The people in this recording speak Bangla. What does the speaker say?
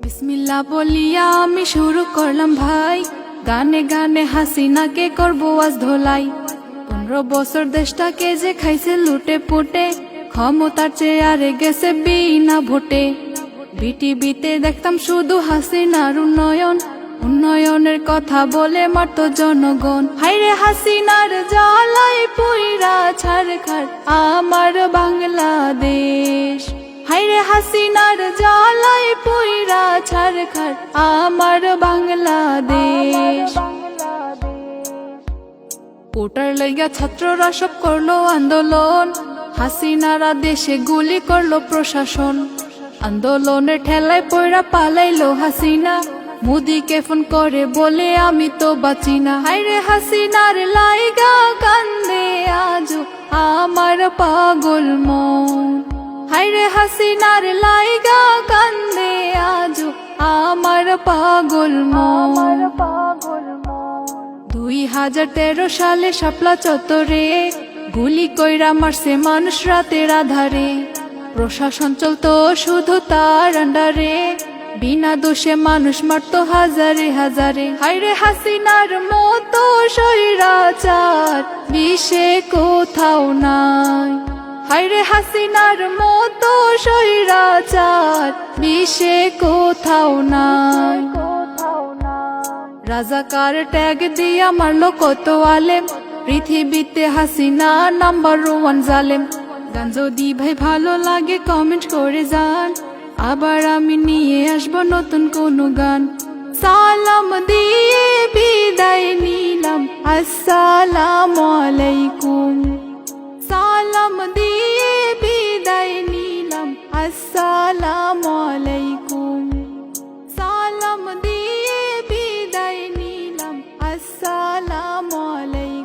বিসমিল্লাহ বলিয়া আমি শুরু করলাম ভাই, গানে গানে হাসিনাকে করবো আজ ধোলাই। 15 বছর দেশটাকে যে খাইছে লুটে পুটে, ক্ষমতার চেয়ারে গেছে বিনা ভোটে। বিটিভিতে দেখতাম শুধু হাসিনার উন্নয়ন, উন্নয়নের কথা বলে মারতো জনগণ। হাইরে হাসিনার জ্বালাই পুইরা ছারখার আমার বাংলাদেশ। হাইরে হাসিনার জ্বালাই পুইরা ছারখার আমার বাংলাদেশ। কোটার লইয়া ছাত্ররা সব করলো আন্দোলন, হাসিনারা দেশে গুলি করলো প্রশাসন। আন্দোলনের ঠেলায় পয়রা পালাইলো হাসিনা, মোদিকে ফোন করে বলে আমি তো বাঁচি না। হাইরে হাসিনার লাইগা কান্দে আজো আমার পাগল মন। হাইরে হাসিনার লাইগা কান্দে আজো আমার পাগল মন। 2013 সালে শাপলা চত্বরে গুলি কইরা মারছে মানুষ রাতের আধারে। প্রশাসন চলতো শুধু তার আন্ডারে, বিনা দোষে মানুষ মারতো হাজারে হাজারে। হাইরে হাসিনার মতো স্বৈরাচার বিশ্বে কোথাও নাই। হাইরে হাসিনার মতো স্বৈরাচার বিশ্বে কোথাও নাই। রাজাকার ট্যাগ দিয়া মারলো কত আলেম, পৃথিবীতে হাসিনা নাম্বার 1 জালেম। গান যদি ভাই ভালো লাগে কমেন্ট করে যান, আবার আমি নিয়ে আসবো নতুন কোনো গান। সালাম দিয়ে বিদায় নিলাম, আসসালামু আলাইকুম। সালাম দিয়ে বিদায় নিলাম, আসসালামু আলাইকুম। সালাম দিয়ে বিদায় নিলাম, আসসালামু আলাইকুম।